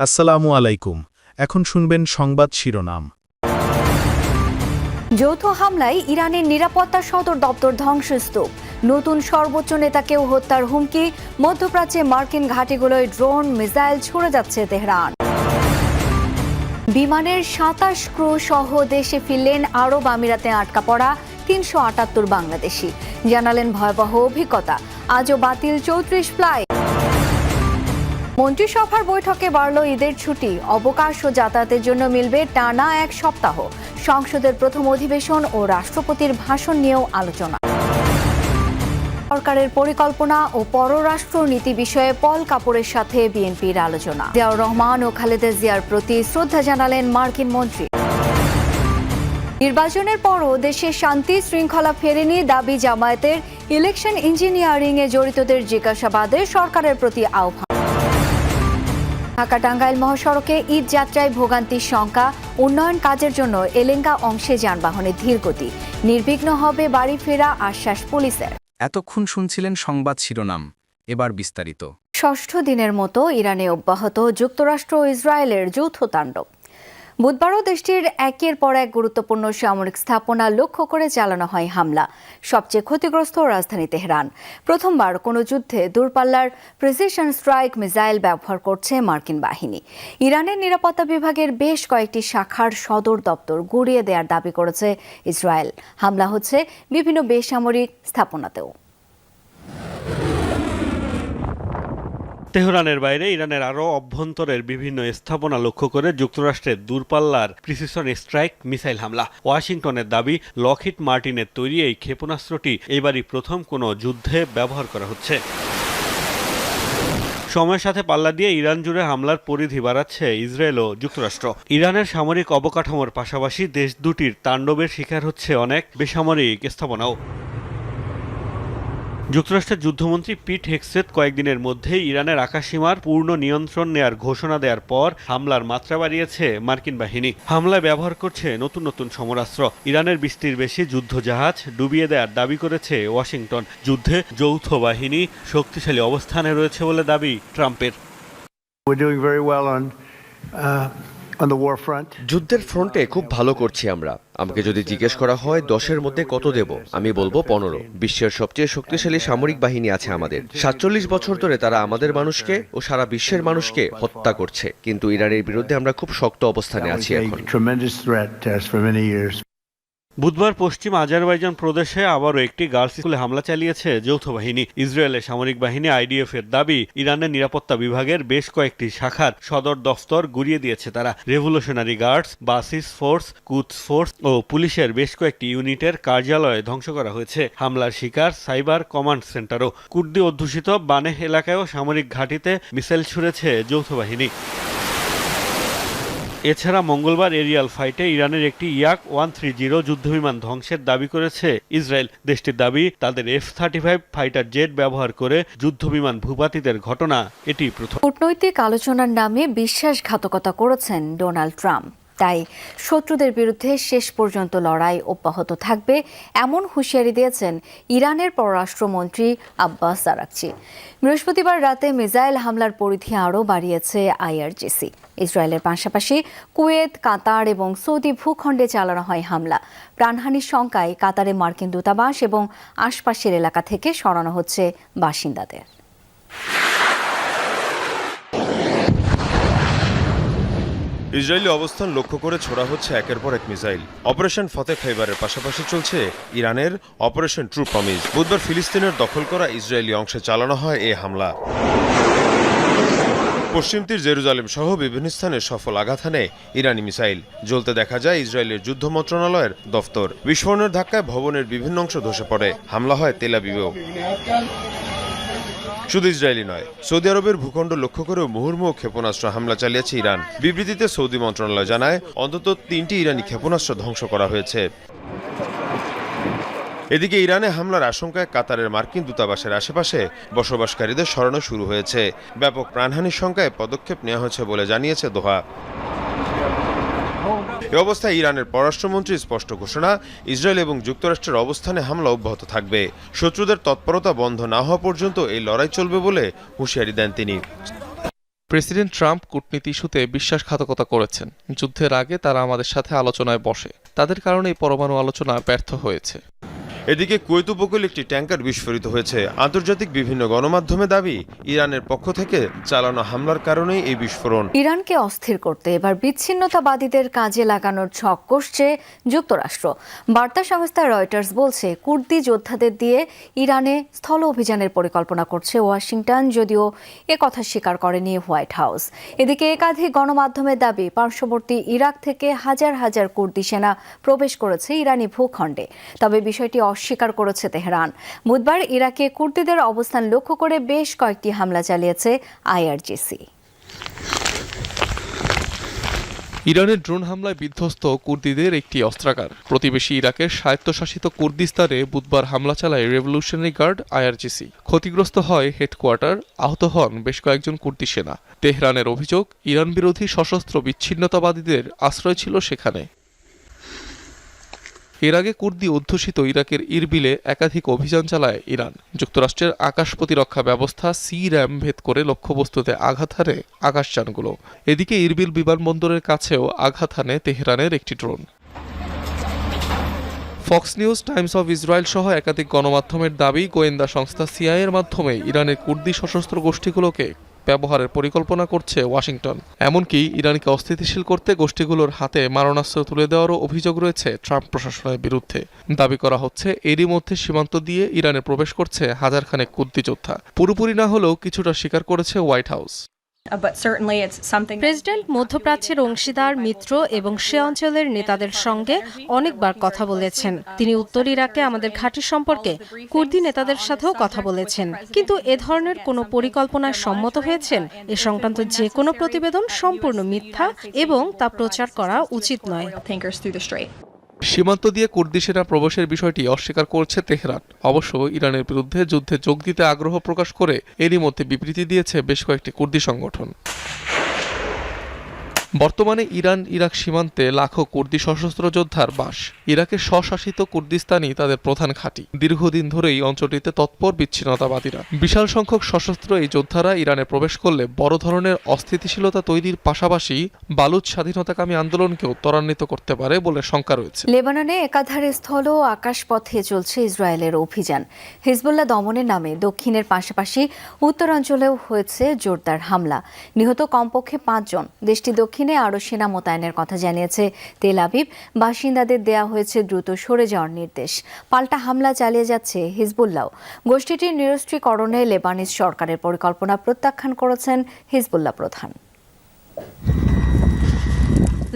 আসসালামু আলাইকুম। এখন শুনবেন সংবাদ শিরোনাম। যৌথ হামলায় ইরানের নিরাপত্তা সদর দপ্তর ধ্বংসস্তূপ, নতুন সর্বোচ্চ নেতাকেও হত্যার হুমকি, মধ্যপ্রাচ্যে মার্কিন ঘাঁটিগুলোয় ড্রোন মিসাইল ছুড়ে যাচ্ছে তেহরান। বিমানের ২৭ ক্রু সহ দেশে ফিরলেন আরব আমিরাতে আটকা পড়া ৩৭৮ বাংলাদেশি, জানালেন ভয়াবহ অভিজ্ঞতা। আজও বাতিল ৩৪ ফ্লাইট। মন্ত্রিসভার বৈঠকে বাড়ল ঈদের ছুটি, অবকাশ ও যাতায়াতের জন্য মিলবে টানা ১ সপ্তাহ। সংসদের প্রথম অধিবেশন ও রাষ্ট্রপতির ভাষণ নিয়েও আলোচনা। সরকারের পরিকল্পনা ও পররাষ্ট্র নীতি বিষয়ে পল কাপুরের সাথে বিএনপির আলোচনা। জিয়াউর রহমান ও খালেদা জিয়ার প্রতি শ্রদ্ধা জানালেন মার্কিন মন্ত্রী। নির্বাচনের পরও দেশে শান্তি শৃঙ্খলা ফেরেনি দাবি জামায়াতের। ইলেকশন ইঞ্জিনিয়ারিং এ জড়িতদের জিজ্ঞাসাবাদে সরকারের প্রতি আহ্বান। ঢাকা টাঙ্গাইল মহাসড়কে ঈদ যাত্রায় ভোগান্তির শঙ্কা, উন্নয়ন কাজের জন্য এলেঙ্গা অংশে যানবাহনের ধীরগতি। নির্বিঘ্ন হবে বাড়ি ফেরা আশ্বাস পুলিশের। এতক্ষণ শুনছিলেন সংবাদ শিরোনাম, এবার বিস্তারিত। ষষ্ঠ দিনের মতো ইরানে অব্যাহত যুক্তরাষ্ট্র ও ইসরায়েলের যৌথ তাণ্ডব। বুধবারও দেশটির একের পর এক গুরুত্বপূর্ণ সামরিক স্থাপনা লক্ষ্য করে চালানো হয় হামলা। সবচেয়ে ক্ষতিগ্রস্ত রাজধানী তেহরান। প্রথমবার কোনো যুদ্ধে দূরপাল্লার প্রিসিশন স্ট্রাইক মিসাইল ব্যবহার করছে মার্কিন বাহিনী। ইরানের নিরাপত্তা বিভাগের বেশ কয়েকটি শাখার সদর দপ্তর গুঁড়িয়ে দেওয়ার দাবি করেছে ইসরায়েল। হামলা হচ্ছে বিভিন্ন বেসামরিক স্থাপনাতেও। তেহরানের বাইরে ইরানের আরও অভ্যন্তরের বিভিন্ন স্থাপনা লক্ষ্য করে যুক্তরাষ্ট্রের দূরপাল্লার প্রিসিশন স্ট্রাইক মিসাইল হামলা। ওয়াশিংটনের দাবি, লকহিড মার্টিনের তৈরি এই ক্ষেপণাস্ত্রটি এবারই প্রথম কোনো যুদ্ধে ব্যবহার করা হচ্ছে। সময়ের সাথে পাল্লা দিয়ে ইরান জুড়ে হামলার পরিধি বাড়াচ্ছে ইসরায়েল ও যুক্তরাষ্ট্র। ইরানের সামরিক অবকাঠামোর পাশাপাশি দেশ দুটির তাণ্ডবের শিকার হচ্ছে অনেক বেসামরিক স্থাপনাও। যুক্তরাষ্ট্রের যুদ্ধমন্ত্রী পিট হেগসেথ কয়েকদিনের মধ্যেই ইরানের আকাশসীমার পূর্ণ নিয়ন্ত্রণ নেয়ার ঘোষণা দেওয়ার পর হামলার মাত্রা বাড়িয়েছে মার্কিন বাহিনী। হামলায় ব্যবহার করছে নতুন নতুন সমরাস্ত্র। ইরানের ২০টির বেশি যুদ্ধজাহাজ ডুবিয়ে দেওয়ার দাবি করেছে ওয়াশিংটন। যুদ্ধে যৌথ বাহিনী শক্তিশালী অবস্থানে রয়েছে বলে দাবি ট্রাম্পের। যুদ্ধের ফ্রন্টে খুব ভালো করছি আমরা। আমাকে যদি জিজ্ঞেস করা হয় ১০-এর মধ্যে কত দেব, আমি বলবো ১৫। বিশ্বের সবচেয়ে শক্তিশালী সামরিক বাহিনী আছে আমাদের। ৪৭ বছর ধরে তারা আমাদের মানুষকে ও সারা বিশ্বের মানুষকে হত্যা করছে, কিন্তু ইরানের বিরুদ্ধে আমরা খুব শক্ত অবস্থানে আছি এখন। বুধবার পশ্চিম আজারবাইজান প্রদেশে আবারও একটি গার্লস স্কুলে হামলা চালিয়েছে যৌথ বাহিনী। ইসরায়েলের সামরিক বাহিনী আইডিএফ এর দাবি, ইরানের নিরাপত্তা বিভাগের বেশ কয়েকটি শাখার সদর দফতর গুঁড়িয়ে দিয়েছে তারা। রেভলিউশনারি গার্ডস, বাসিস ফোর্স, কুদস ফোর্স ও পুলিশের বেশ কয়েকটি ইউনিটের কার্যালয় ধ্বংস করা হয়েছে। হামলার শিকার সাইবার কমান্ড সেন্টারও। কুর্দি অধ্যুষিত বানেহ এলাকায়ও সামরিক ঘাঁটিতে মিসাইল ছুড়েছে যৌথ বাহিনী। এছাড়া মঙ্গলবার এরিয়াল ফাইটে ইরানের একটি ইয়াক-130 যুদ্ধবিমান ধ্বংসের দাবি করেছে ইসরায়েল। দেশটির দাবি, তাদের F-35 ফাইটার জেট ব্যবহার করে যুদ্ধবিমান ভূপাতিতের ঘটনা এটি প্রথম। কূটনৈতিক আলোচনার নামে বিশ্বাসঘাতকতা করেছেন ডোনাল্ড ট্রাম্প। তাই শত্রুদের বিরুদ্ধে শেষ পর্যন্ত লড়াই অব্যাহত থাকবে, এমন হুঁশিয়ারি দিয়েছেন ইরানের পররাষ্ট্রমন্ত্রী আব্বাস আরাকচি। বৃহস্পতিবার রাতে মিসাইল হামলার পরিধি আরও বাড়িয়েছে আইআরজিসি। ইসরায়েলের পাশাপাশি কুয়েত, কাতার এবং সৌদি ভূখণ্ডে চালানো হয় হামলা। প্রাণহানির শঙ্কায় কাতারে মার্কিন দূতাবাস এবং আশপাশের এলাকা থেকে সরানো হচ্ছে বাসিন্দাদের। ইসরায়েলি অবস্থান লক্ষ্য করে ছোড়া হচ্ছে একের পর এক মিসাইল। অপারেশন ফতে খাইবারের পাশাপাশি চলছে ইরানের অপারেশন ট্রু প্রমিস। বুধবার ফিলিস্তিনের দখল করা ইসরায়েলি অংশে চালানো হয় এই হামলা। পশ্চিম তীর জেরুজালেম সহ বিভিন্ন স্থানে সফল আঘাত হানে ইরানি মিসাইল। জ্বলতে দেখা যায় ইসরায়েলের যুদ্ধ মন্ত্রণালয়ের দফতর। বিস্ফোরণের ধাক্কায় ভবনের বিভিন্ন অংশ ধসে পড়ে। হামলা হয় তেল আবিবেও। শুধু ইসরায়েলি নয়, সৌদি আরবের ভূখণ্ড লক্ষ্য করেও মুহুর্মুহু ক্ষেপণাস্ত্র হামলা চালিয়েছে ইরান। বিবৃতিতে সৌদি মন্ত্রণালয় জানায়, অন্তত ৩টি ইরানি ক্ষেপণাস্ত্র ধ্বংস করা হয়েছে। এদিকে ইরানে হামলার আশঙ্কায় কাতারের মার্কিন দূতাবাসের আশেপাশে বসবাসকারীদের সরানো শুরু হয়েছে। ব্যাপক প্রাণহানির শঙ্কায় পদক্ষেপ নেওয়া হয়েছে বলে জানিয়েছে দোহা। এ অবস্থায় ইরানের পররাষ্ট্রমন্ত্রী স্পষ্ট ঘোষণা, ইসরায়েল এবং যুক্তরাষ্ট্রের অবস্থানে হামলা অব্যাহত থাকবে। শত্রুদের তৎপরতা বন্ধ না হওয়া পর্যন্ত এই লড়াই চলবে বলে হুঁশিয়ারি দেন তিনি। প্রেসিডেন্ট ট্রাম্প কূটনীতি ইস্যুতে বিশ্বাসঘাতকতা করেছেন। যুদ্ধের আগে তারা আমাদের সাথে আলোচনায় বসে, তাদের কারণেই পরমাণু আলোচনা ব্যর্থ হয়েছে। এদিকে কুয়েত উপকূলে একটি ট্যাঙ্কার বিস্ফোরিত হয়েছে। আন্তর্জাতিক বিভিন্ন গণমাধ্যমে দাবি, ইরানের পক্ষ থেকে চালানো হামলার কারণেই এই বিস্ফোরণ। ইরানকে অস্থির করতে এবার বিচ্ছিন্নতাবাদীদের কাজে লাগানোর ছক কষছে যুক্তরাষ্ট্র। বার্তা সংস্থা রয়টার্স বলছে, কুর্দি যোদ্ধাদের দিয়ে ইরানে স্থল অভিযানের পরিকল্পনা করছে ওয়াশিংটন, যদিও কথা স্বীকার করেনি হোয়াইট হাউস। এদিকে একাধিক গণমাধ্যমের দাবি, পার্শ্ববর্তী ইরাক থেকে হাজার হাজার কুর্দি সেনা প্রবেশ করেছে ইরানি ভূখণ্ডে। তবে বিষয়টি অস্বীকার করেছে তেহরান। বুধবার ইরাকে কুর্দিদের অবস্থান লক্ষ্য করে বেশ কয়েকটি হামলা চালিয়েছে আইআরজিসি। ইরানের ড্রোন হামলায় বিধ্বস্ত কুর্দিদের একটি অস্ত্রাগার। প্রতিবেশী ইরাকের স্বায়ত্তশাসিত কুর্দিস্তানে বুধবার হামলা চালায় রেভলিউশনারি গার্ড আইআরজিসি। ক্ষতিগ্রস্ত হয় হেডকোয়ার্টার, আহত হন বেশ কয়েকজন কুর্দি সেনা। তেহরানের অভিযোগ, ইরান বিরোধী সশস্ত্র বিচ্ছিন্নতাবাদীদের আশ্রয় ছিল সেখানে। এর আগে কুর্দি অধ্যুষিত ইরাকের ইরবিলে একাধিক অভিযান চালায় ইরান। যুক্তরাষ্ট্রের আকাশ প্রতিরক্ষা ব্যবস্থা সি-র্যাম ভেদ করে লক্ষ্যবস্তুতে আঘাত হানে আকাশযানগুলো। এদিকে ইরবিল বিমানবন্দরের কাছেও আঘাত হানে তেহরানের একটি drone. Fox news, Times of Israel সহ একাধিক গণমাধ্যমের দাবি, গোয়েন্দা সংস্থা সিআইএর মাধ্যমে ইরানের কুর্দি সশস্ত্র গোষ্ঠীগুলোকে ব্যবহারের পরিকল্পনা করছে ওয়াশিংটন। এমনকি ইরানকে অস্থিতিশীল করতে গোষ্ঠীগুলোর হাতে মারণাস্ত্র তুলে দেওয়ারও অভিযোগ রয়েছে ট্রাম্প প্রশাসনের বিরুদ্ধে। দাবি করা হচ্ছে, এরই মধ্যে সীমান্ত দিয়ে ইরানে প্রবেশ করছে হাজারখানেক কুর্দি যোদ্ধা। পুরোপুরি না হলেও কিছুটা স্বীকার করেছে হোয়াইট হাউস। প্রেসিডেন্ট মধ্যপ্রাচ্যের অংশীদার, মিত্র এবং সে অঞ্চলের নেতাদের সঙ্গে অনেকবার কথা বলেছেন। তিনি উত্তর ইরাকে আমাদের ঘাঁটি সম্পর্কে কুর্দি নেতাদের সাথেও কথা বলেছেন, কিন্তু এ ধরনের কোনো পরিকল্পনায় সম্মত হয়েছেন। এ সংক্রান্ত যে কোনো প্রতিবেদন সম্পূর্ণ মিথ্যা এবং তা প্রচার করা উচিত নয়। সীমান্ত দিয়ে কুর্দি সেনা প্রবেশের বিষয়টি অস্বীকার করছে তেহরান। অবশ্য ইরানের বিরুদ্ধে যুদ্ধে যোগ দিতে আগ্রহ প্রকাশ করে এরই মধ্যে বিবৃতি দিয়েছে বেশ কয়েকটি কুর্দি সংগঠন। বর্তমানে ইরান ইরাক সীমান্তে লাখো কুর্দি সশস্ত্র যোদ্ধার বাস। ইরাকের স্বশাসিত কুর্দিস্তানই তাদের প্রধান ঘাঁটি। দীর্ঘদিন ধরেই অঞ্চলটিতে তৎপর বিচ্ছিন্নতাবাদীরা। বিশাল সংখ্যক সশস্ত্র এই যোদ্ধারা ইরানে প্রবেশ করলে বড় ধরনের অস্থিতিশীলতা তৈরির পাশাপাশি বালুচ স্বাধীনতাকামী আন্দোলনকেও ত্বরান্বিত করতে পারে বলে শঙ্কা রয়েছে। লেবাননে একাধারে স্থল ও আকাশপথে চলছে ইসরায়েলের অভিযান। হিজবুল্লাহ দমনের নামে দক্ষিণের পাশাপাশি উত্তরাঞ্চলেও হয়েছে জোরদার হামলা। নিহত কমপক্ষে 5 জন। দেশটি দক্ষিণে আরও সেনা মোতায়েনের কথা জানিয়েছে তেল আবিব। বাসিন্দাদের দেয়া হয়েছে দ্রুত সরে যাওয়ার নির্দেশ। পাল্টা হামলা চালিয়ে যাচ্ছে হিজবুল্লাহ। গোষ্ঠীটির নিরস্ত্রীকরণে লেবানিজ সরকারের পরিকল্পনা প্রত্যাখ্যান করেছেন হিজবুল্লাহ প্রধান।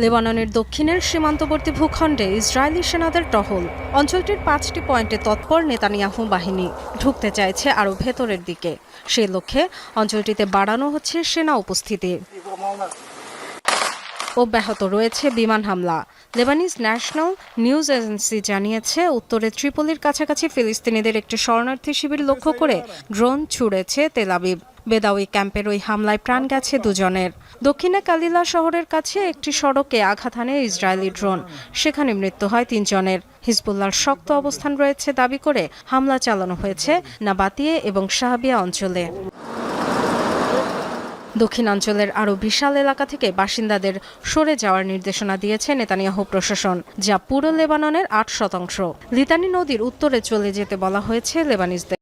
লেবাননের দক্ষিণের সীমান্তবর্তী ভূখণ্ডে ইসরায়েলি সেনাদের টহল। অঞ্চলটির 5টি পয়েন্টে তৎপর নেতানিয়াহু বাহিনী। ঢুকতে চাইছে আরও ভেতরের দিকে। সেই লক্ষ্যে অঞ্চলটিতে বাড়ানো হচ্ছে সেনা উপস্থিতি। অব্যাহত রয়েছে বিমান হামলা। লেবানিজ ন্যাশনাল নিউজ এজেন্সি জানিয়েছে, উত্তরে ত্রিপলির কাছাকাছি ফিলিস্তিনিদের একটি শরণার্থী শিবির লক্ষ্য করে ড্রোন ছুড়েছে তেল আবিব। বেদাউই ক্যাম্পের ওই হামলায় প্রাণ গেছে 2 জনের। দক্ষিণে কালিলা শহরের কাছে একটি সড়কে আঘাত হানে ইসরায়েলি ড্রোন। সেখানে মৃত্যু হয় 3 জনের। হিজবুল্লাহর শক্ত অবস্থান রয়েছে দাবি করে হামলা চালানো হয়েছে নাবাতিয়ে এবং শাহাবিয়া অঞ্চলে। দক্ষিণাঞ্চলের আরও বিশাল এলাকা থেকে বাসিন্দাদের সরে যাওয়ার নির্দেশনা দিয়েছে নেতানিয়াহু প্রশাসন, যা পুরো লেবাননের 8%। লিতানি নদীর উত্তরে চলে যেতে বলা হয়েছে লেবানিজদের।